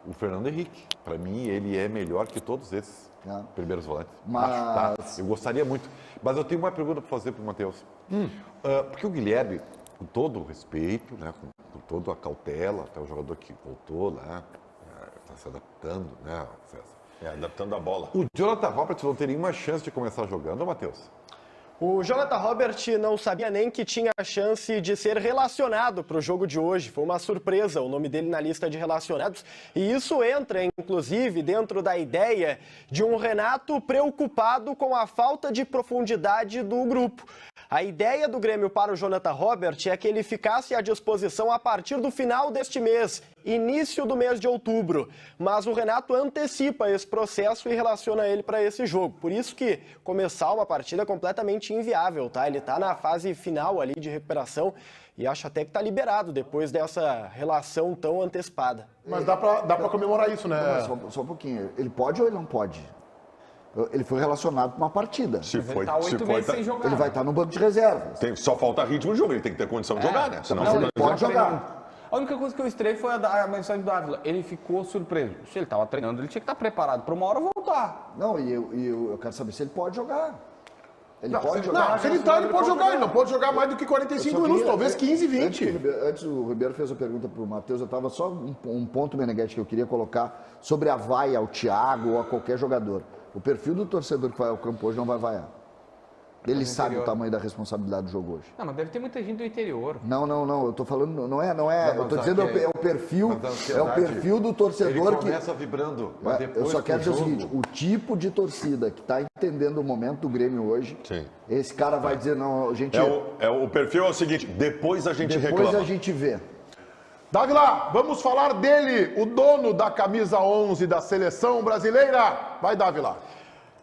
O Fernando Henrique. Para mim, ele é melhor que todos esses primeiros volantes. Mas... Eu gostaria muito. Mas eu tenho uma pergunta para fazer para o Matheus. Porque o Guilherme, com todo o respeito, né, com toda a cautela, até o jogador que voltou lá, está se adaptando, né, César? Adaptando a bola. O Jonathan Roberts não tem nenhuma chance de começar jogando, Matheus? O Jonathan Robert não sabia nem que tinha a chance de ser relacionado para o jogo de hoje. Foi uma surpresa o nome dele na lista de relacionados. E isso entra, inclusive, dentro da ideia de um Renato preocupado com a falta de profundidade do grupo. A ideia do Grêmio para o Jonathan Robert é que ele ficasse à disposição a partir do final deste mês, início do mês de outubro. Mas o Renato antecipa esse processo e relaciona ele para esse jogo. Por isso que começar uma partida é completamente inviável, tá? Ele está na fase final ali de recuperação e acho até que está liberado depois dessa relação tão antecipada. Mas dá pra comemorar isso, né? Só um pouquinho. Ele pode ou ele não pode? Ele foi relacionado para uma partida. Se foi, Tá 8 meses sem jogar. Ele vai estar no banco de reservas. só falta ritmo de jogo, ele tem que ter condição de jogar, né? Senão Ele pode jogar. A única coisa que eu estranhei foi a mensagem do Ávila. Ele ficou surpreso. Se ele estava treinando, ele tinha que estar preparado para uma hora voltar. Não, e eu quero saber se ele pode jogar. Ele Não, pode se jogar. ele pode jogar. Ele não pode jogar mais do que 45 minutos, talvez 15, 20. Antes o Ribeiro fez a pergunta para o Matheus, eu estava só um ponto, Meneghetti, que eu queria colocar sobre a vaia ao Thiago ou a qualquer jogador. O perfil do torcedor que vai ao campo hoje não vai vaiar. Ele sabe o tamanho da responsabilidade do jogo hoje. Não, mas deve ter muita gente do interior. Não, eu tô falando, não é, eu tô dizendo é o perfil do torcedor ele que começa vibrando, mas depois eu só quero dizer o jogo... seguinte, o tipo de torcida que está entendendo o momento do Grêmio hoje, Sim. esse cara vai dizer, não, gente... O perfil é o seguinte, depois a gente depois reclama. a gente vê. Dávila, vamos falar dele, o dono da camisa 11 da seleção brasileira. Vai, Dávila.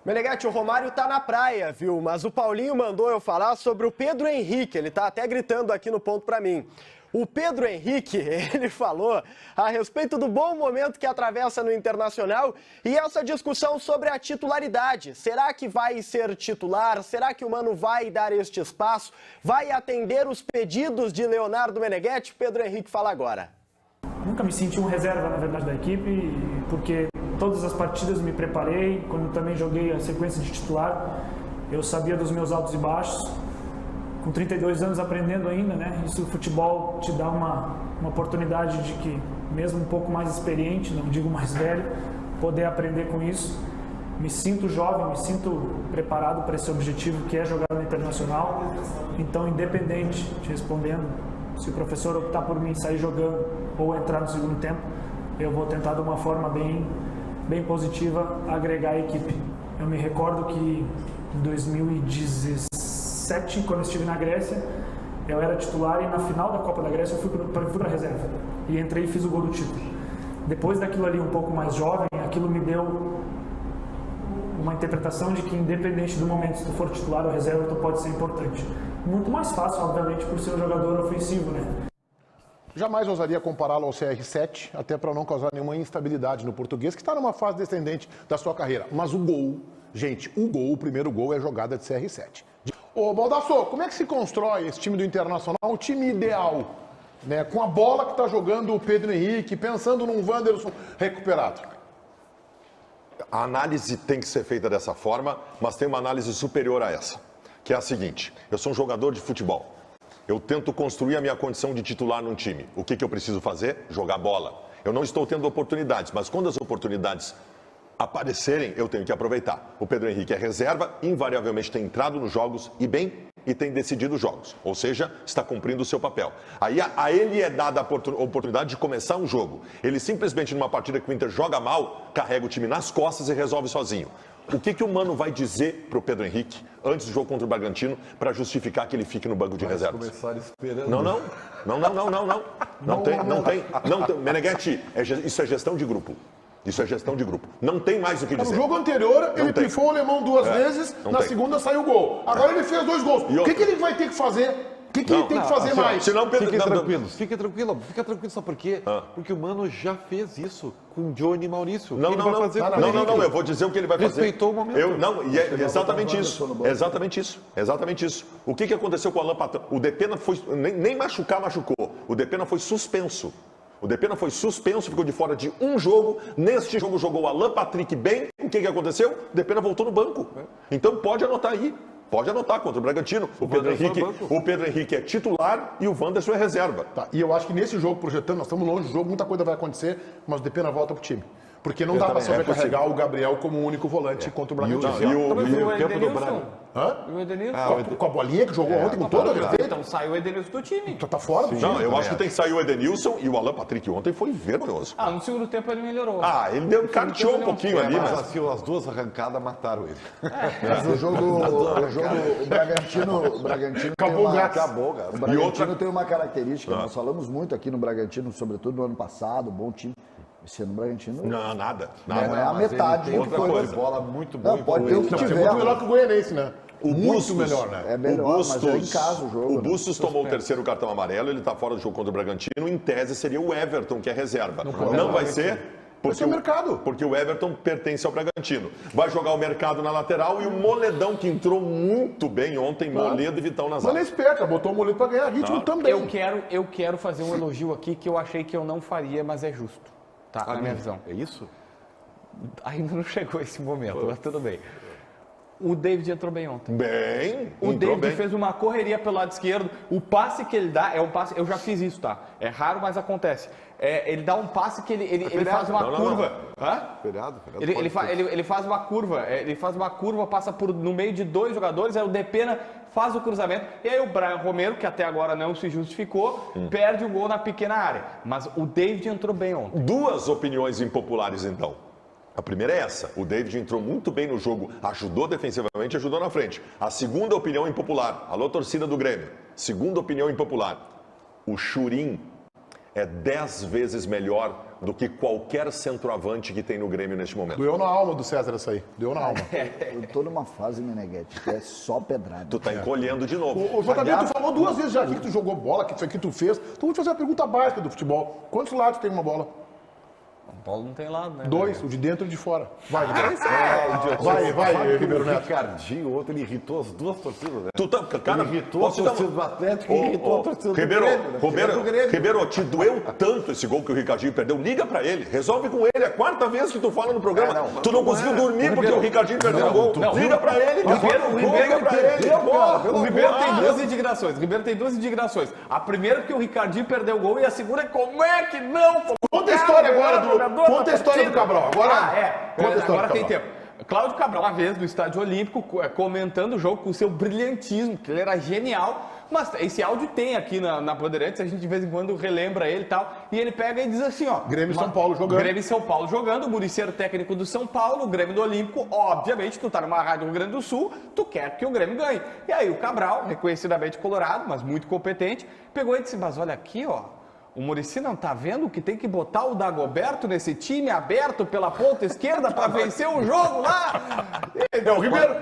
Meneghetti, o Romário tá na praia, viu? Mas o Paulinho mandou eu falar sobre o Pedro Henrique. Ele tá até gritando aqui no ponto pra mim. O Pedro Henrique, ele falou a respeito do bom momento que atravessa no Internacional e essa discussão sobre a titularidade. Será que vai ser titular? Será que o Mano vai dar este espaço? Vai atender os pedidos de Leonardo Meneghetti? Pedro Henrique fala agora. Nunca me senti um reserva, na verdade, da equipe, porque todas as partidas me preparei. Quando também joguei a sequência de titular, eu sabia dos meus altos e baixos. Com 32 anos aprendendo ainda, né? Isso o futebol te dá uma oportunidade de que, mesmo um pouco mais experiente, não digo mais velho, poder aprender com isso. Me sinto jovem, me sinto preparado para esse objetivo que é jogar no Internacional. Então, independente, te respondendo, se o professor optar por mim sair jogando ou entrar no segundo tempo, eu vou tentar de uma forma bem positiva agregar a equipe. Eu me recordo que em 2017, quando eu estive na Grécia, eu era titular e na final da Copa da Grécia eu fui para a reserva e entrei e fiz o gol do título. Depois daquilo ali um pouco mais jovem, aquilo me deu uma interpretação de que independente do momento, se tu for titular ou reserva, tu pode ser importante. Muito mais fácil, obviamente, por ser um jogador ofensivo, né? Jamais ousaria compará-lo ao CR7, até para não causar nenhuma instabilidade no português, que está numa fase descendente da sua carreira. Mas o gol, gente, o primeiro gol é jogada de CR7. Ô, Baldasso, como é que se constrói esse time do Internacional, o time ideal, né? Com a bola que está jogando o Pedro Henrique, pensando num Wanderson recuperado? A análise tem que ser feita dessa forma, mas tem uma análise superior a essa, que é a seguinte: eu sou um jogador de futebol. Eu tento construir a minha condição de titular num time. O que eu preciso fazer? Jogar bola. Eu não estou tendo oportunidades, mas quando as oportunidades aparecerem, eu tenho que aproveitar. O Pedro Henrique é reserva, invariavelmente tem entrado nos jogos e bem, e tem decidido os jogos. Ou seja, está cumprindo o seu papel. Aí a ele é dada a oportunidade de começar um jogo. Ele simplesmente, numa partida que o Inter joga mal, carrega o time nas costas e resolve sozinho. O que o Mano vai dizer para o Pedro Henrique antes do jogo contra o Bragantino para justificar que ele fique no banco de reservas? Começar esperando. Não tem. Meneghetti, isso é gestão de grupo. Isso é gestão de grupo. Não tem mais o que dizer. No jogo anterior, ele pifou o alemão duas vezes, na segunda saiu o gol. Agora ele fez 2 gols. O que ele vai ter que fazer? O que ele tem que fazer mais? Senão, Pedro, Fiquem tranquilos, sabe por quê? Porque o Mano já fez isso com o Johnny e Maurício. Não, eu vou dizer o que ele vai fazer. Respeitou o momento. É exatamente isso. O que aconteceu com o Alan Patrick? O Depena foi, nem machucou. O Depena foi suspenso. Ficou de fora de um jogo. Neste jogo jogou o Alan Patrick bem. O que aconteceu? O Depena voltou no banco. Então pode anotar aí. Pode anotar contra o Bragantino. O Pedro Henrique é titular e o Wanderson é reserva. Tá, e eu acho que nesse jogo, projetando, nós estamos longe do jogo, muita coisa vai acontecer, mas o Depena volta pro time. Porque não dá para sobrecarregar o Gabriel como único volante contra o Bragantino. E o tempo do Braga. Hã? O Edenilson. Com a bolinha que jogou ontem com toda a defesa. Então saiu o Edenilson do time. Tá fora do time. Não, eu acho que tem que sair o Edenilson e o Alan Patrick ontem foi vergonhoso. No segundo tempo ele melhorou. Ele deu carteou um pouquinho ali, Mas mas... assim, as duas arrancadas mataram ele. Mas o Bragantino Acabou o gás. Acabou, cara. O Bragantino tem uma característica, nós falamos muito aqui no Bragantino, sobretudo no ano passado, bom time. Esse ano o Bragantino Não, nada. não é a metade do que foi. Outra bola muito boa. Não, pode ter o que Não, é tiver. muito melhor que o Goianense, né? O Muito Bustos, melhor, né? É melhor, mas é em casa o jogo. O Bustos tomou o terceiro cartão amarelo, ele está fora do jogo contra o Bragantino. Em tese seria o Everton, que é reserva. Não vai ser. Porque o mercado. Porque o Everton pertence ao Bragantino. Vai jogar o mercado na lateral e o Moledão, que entrou muito bem ontem, Moledo e Vitão nas Mas ele é áreas. esperto, botou o Moledo para ganhar ritmo também. Eu quero fazer um elogio aqui que eu achei que eu não faria, mas é justo. Tá, na minha visão. É isso? Ainda não chegou esse momento, mas tudo bem. O David entrou bem ontem. Bem, O entrou David bem. fez uma correria pelo lado esquerdo. O passe que ele dá é um passe. Eu já fiz isso, tá? É raro, mas acontece. Ele dá um passe que ele faz uma curva. Hã? Feriado. Ele faz uma curva. Ele faz uma curva, passa no meio de dois jogadores. Aí o Depena faz o cruzamento. E aí o Brian Romero, que até agora não se justificou, perde o gol na pequena área. Mas o David entrou bem ontem. Duas opiniões impopulares, então. A primeira é essa, o David entrou muito bem no jogo, ajudou defensivamente, ajudou na frente. A segunda opinião impopular, alô torcida do Grêmio, segunda opinião impopular, o Churin é 10 vezes melhor do que qualquer centroavante que tem no Grêmio neste momento. Doeu na alma do César essa aí. Doeu na alma. Eu tô numa fase, Meneghete, que é só pedrada. Tu tá encolhendo de novo. Ô, JB, tu falou duas vezes já aqui que tu jogou bola, que isso aqui tu fez. Então vou te fazer uma pergunta básica do futebol. Quantos lados tem uma bola? O Paulo não tem lado, né? 2, o de dentro e o de fora. Vai, Ribeiro. Vai, Ribeiro O Neto. Ricardinho, ontem ele irritou as duas torcidas, né? Cara, Ele irritou a torcida do Atlético e irritou a torcida do Ribeiro, Grêmio. né? Ribeiro, te doeu tanto esse gol que o Ricardinho perdeu. Liga pra ele, resolve com ele. É a quarta vez que tu fala no programa. Tu não conseguiu dormir porque o Ricardinho perdeu o gol. Liga pra ele, liga pra ele. O Ribeiro tem duas indignações. O Ribeiro tem duas indignações. A primeira é porque o Ricardinho perdeu o gol e a segunda é como é que não? Conta a história agora Conta a história do Cabral. Agora, conta a história Agora do tem Cabral. tempo. Cláudio Cabral, uma vez no Estádio Olímpico, comentando o jogo com o seu brilhantismo, que ele era genial. Mas esse áudio tem aqui na Bandeirantes, a gente de vez em quando relembra ele e tal. E ele pega e diz assim, ó... Grêmio e São Paulo jogando. Grêmio e São Paulo jogando, o Muricy era o técnico do São Paulo, o Grêmio do Olímpico. Obviamente, tu tá numa rádio do Rio Grande do Sul, tu quer que o Grêmio ganhe. E aí o Cabral, reconhecidamente colorado, mas muito competente, pegou e disse, mas olha aqui, ó... O Muricy não tá vendo que tem que botar o Dagoberto nesse time aberto pela ponta esquerda para vencer o jogo lá? É o Ribeiro.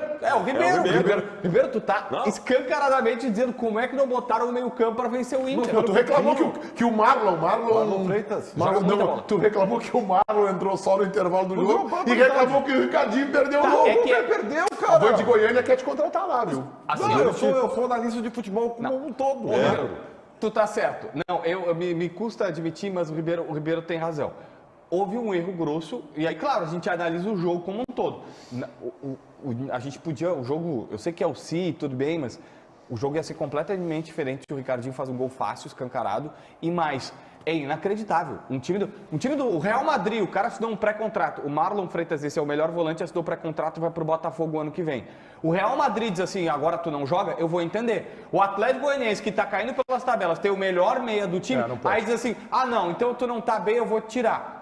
Ribeiro, tu tá escancaradamente dizendo como é que não botaram o meio campo para vencer o Inter. Tu reclamou que o Marlon Freitas. tu reclamou que o Marlon entrou só no intervalo do jogo e reclamou que o Ricardinho perdeu o gol. Perdeu, A cara. Band de Goiânia quer te contratar lá, viu? Assim, Não, eu sou analista de futebol como um todo. Tu tá certo. Não, me custa admitir, mas o Ribeiro tem razão. Houve um erro grosso, e aí, claro, a gente analisa o jogo como um todo. A gente podia, o jogo, eu sei que é o Si, tudo bem, mas o jogo ia ser completamente diferente se o Ricardinho faz um gol fácil, escancarado, e mais, é inacreditável. Um time do Real Madrid, o cara assinou um pré-contrato. O Marlon Freitas, esse é o melhor volante, assinou pré-contrato e vai pro Botafogo ano que vem. O Real Madrid diz assim, agora tu não joga, eu vou entender. O Atlético Goianiense, que tá caindo pelas tabelas, tem o melhor meia do time, aí diz assim, não, então tu não tá bem, eu vou te tirar.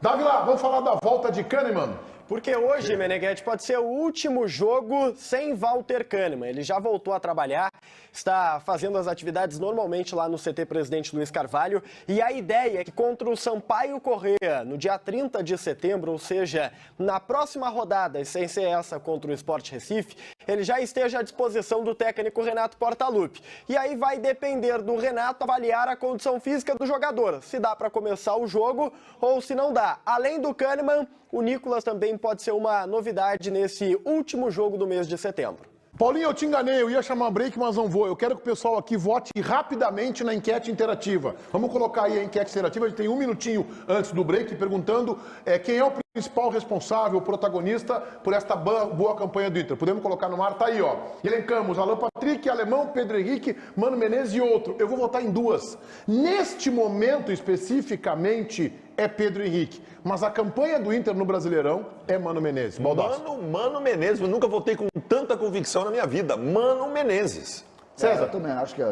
Davi lá, vamos falar da volta de Kahneman. Porque hoje, Meneghete, pode ser o último jogo sem Walter Kahneman. Ele já voltou a trabalhar, está fazendo as atividades normalmente lá no CT Presidente Luiz Carvalho. E a ideia é que contra o Sampaio Corrêa, no dia 30 de setembro, ou seja, na próxima rodada, sem ser essa contra o Sport Recife, ele já esteja à disposição do técnico Renato Portaluppi. E aí vai depender do Renato avaliar a condição física do jogador, se dá para começar o jogo ou se não dá. Além do Kahneman, o Nicolas também pode ser uma novidade nesse último jogo do mês de setembro. Paulinho, eu te enganei, eu ia chamar break, mas não vou. Eu quero que o pessoal aqui vote rapidamente na enquete interativa. Vamos colocar aí a enquete interativa, a gente tem um minutinho antes do break, perguntando quem é o principal responsável, o protagonista por esta boa campanha do Inter. Podemos colocar no ar, tá aí, ó. Elencamos Alan Patrick, Alemão, Pedro Henrique, Mano Menezes e outro. Eu vou votar em duas. Neste momento, especificamente, é Pedro Henrique. Mas a campanha do Inter no Brasileirão é Mano Menezes. Mano Menezes, eu nunca votei com tanta convicção na minha vida. Mano Menezes. César, eu também acho que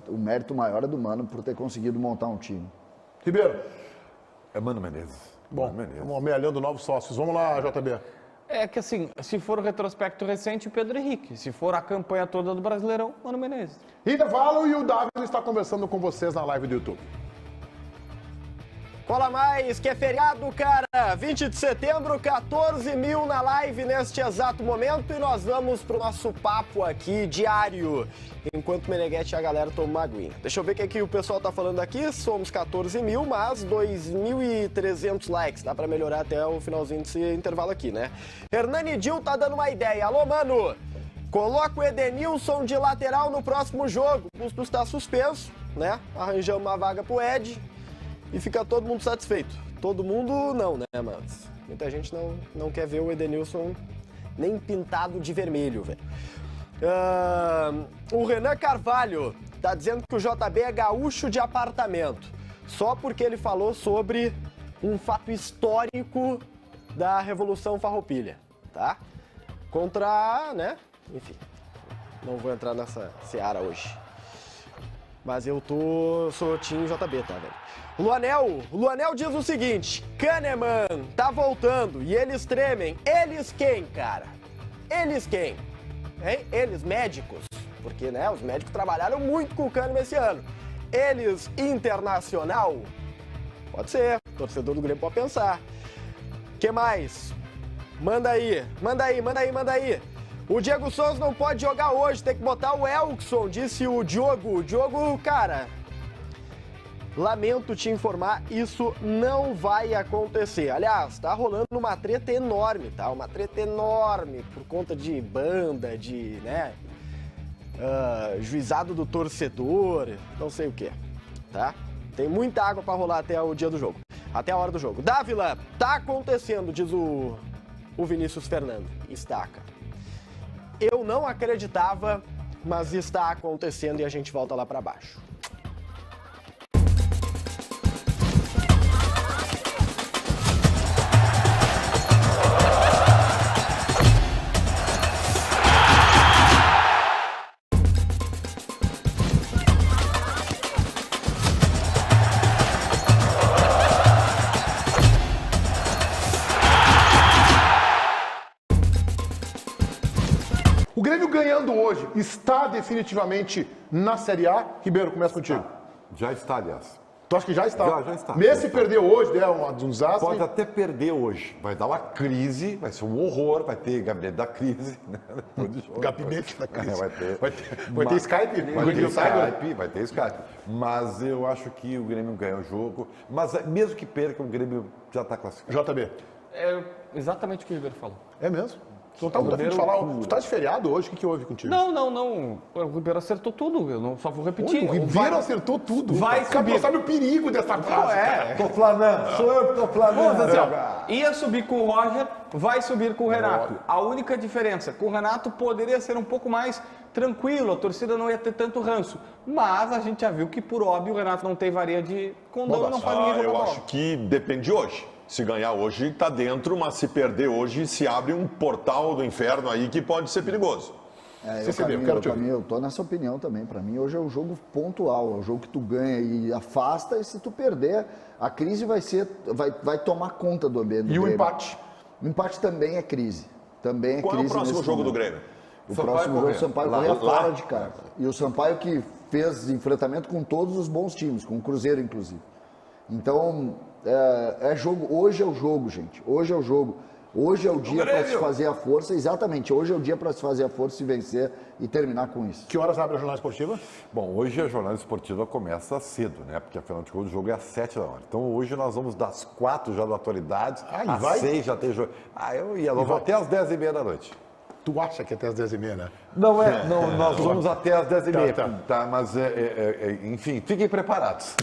o mérito maior é do Mano por ter conseguido montar um time. Ribeiro. É Mano Menezes. Bom, vamos amealhando novos sócios. Vamos lá, JB. É que assim, se for o retrospecto recente, Pedro Henrique. Se for a campanha toda do Brasileirão, Mano Menezes. Intervalo e o Davi está conversando com vocês na live do YouTube. Cola mais, que é feriado, cara. 20 de setembro, 14 mil na live neste exato momento. E nós vamos pro nosso papo aqui diário, enquanto o Meneghetti e a galera tomam uma aguinha. Deixa eu ver o que o pessoal tá falando aqui. Somos 14 mil, mas 2.300 likes. Dá pra melhorar até o finalzinho desse intervalo aqui, né? Hernani Dil tá dando uma ideia. Alô, mano! Coloca o Edenilson de lateral no próximo jogo. O Bustos tá suspenso, né? Arranjamos uma vaga pro Ed. E fica todo mundo satisfeito. Todo mundo não, né? Mas muita gente não quer ver o Edenilson nem pintado de vermelho, velho. O Renan Carvalho tá dizendo que o JB é gaúcho de apartamento. Só porque ele falou sobre um fato histórico da Revolução Farroupilha, tá? Contra, né? Enfim, não vou entrar nessa seara hoje. Mas eu sou time JB, tá, velho? Luanel diz o seguinte: Kahneman tá voltando e eles tremem. Eles quem, cara? Eles quem? Hein? Eles médicos. Porque, né, os médicos trabalharam muito com o Kahneman esse ano. Eles Internacional? Pode ser. Torcedor do Grêmio pode pensar. Que mais? Manda aí. O Diego Souza não pode jogar hoje, tem que botar o Elkson, disse o Diogo. Diogo, cara, lamento te informar, isso não vai acontecer. Aliás, tá rolando uma treta enorme, tá? Uma treta enorme por conta de banda, de, né, juizado do torcedor, não sei o que, tá? Tem muita água pra rolar até o dia do jogo, até a hora do jogo. Dávila, tá acontecendo, diz o Vinícius Fernando. Estaca. Eu não acreditava, mas está acontecendo e a gente volta lá para baixo. O Grêmio ganhando hoje está definitivamente na Série A. Ribeiro, começa contigo. Já está, aliás. Tu acha que já está? Já está. Mesmo se perder hoje, der um desastre. Pode até perder hoje. Vai dar uma crise, vai ser um horror, vai ter gabinete da crise. Né? Gabinete da crise. Vai ter Skype? Vai ter Skype. Mas eu acho que o Grêmio ganha o jogo. Mas mesmo que perca, o Grêmio já está classificado. JB. É exatamente o que o Ribeiro falou. É mesmo? Tu não tá muito afim de falar, tu tá de feriado hoje, o que houve contigo? Não. O Ribeiro acertou tudo, eu só vou repetir. O Ribeiro acertou tudo. Vai subir. Você sabe o perigo dessa frase, cara. Tô flanando, sou eu que tô flanando. Ia subir com o Roger, vai subir com o Renato. A única diferença, com o Renato poderia ser um pouco mais tranquilo, a torcida não ia ter tanto ranço. Mas a gente já viu que, por óbvio, o Renato não tem varia de condão e não faz ninguém jogar Eu bola. acho que depende de hoje. Se ganhar hoje, está dentro, mas se perder hoje, se abre um portal do inferno aí que pode ser perigoso. Eu tô nessa opinião também. Para mim, hoje é um jogo pontual, é um jogo que tu ganha e afasta, e se tu perder, a crise vai tomar conta do ambiente do Grêmio. E o empate? O empate também é crise. Também é Qual crise. é o próximo jogo do Grêmio? O próximo jogo é o Sampaio Corrêa fora de casa. E o Sampaio que fez enfrentamento com todos os bons times, com o Cruzeiro, inclusive. Então, hoje é o jogo, gente. Hoje é o jogo. Hoje é o dia para se fazer a força. Exatamente, hoje é o dia para se fazer a força e vencer e terminar com isso. Que horas abre a jornada esportiva? Bom, hoje a jornada esportiva começa cedo, né? Porque afinal de contas o jogo é às 7 da hora. Então hoje nós vamos das 4 já da atualidade, às 6 já tem jogo. Nós vamos até às 10h30 da noite. Tu acha que é até as 10h30, né? Não é, não, nós vamos até as 10h30, Tá. tá? Mas, enfim, fiquem preparados.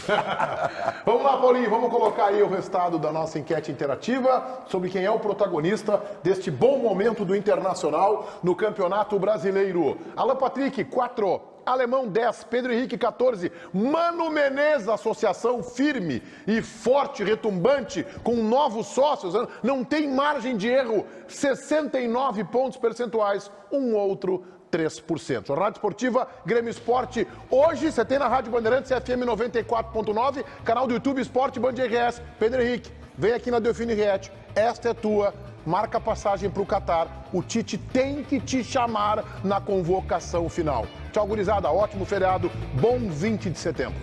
Vamos lá, Paulinho, vamos colocar aí o resultado da nossa enquete interativa sobre quem é o protagonista deste bom momento do Internacional no Campeonato Brasileiro. Alan Patrick, 4. Alemão 10, Pedro Henrique 14, Mano Menezes, associação firme e forte, retumbante, com novos sócios, não tem margem de erro, 69 pontos percentuais, um outro 3%. Jornada Esportiva, Grêmio Esporte, hoje você tem na Rádio Bandeirantes FM 94.9, canal do YouTube Esporte Band RS. Pedro Henrique, vem aqui na Delfine Riet, esta é tua. Marca a passagem para o Catar. O Tite tem que te chamar na convocação final. Tchau, gurizada. Ótimo feriado. Bom 20 de setembro.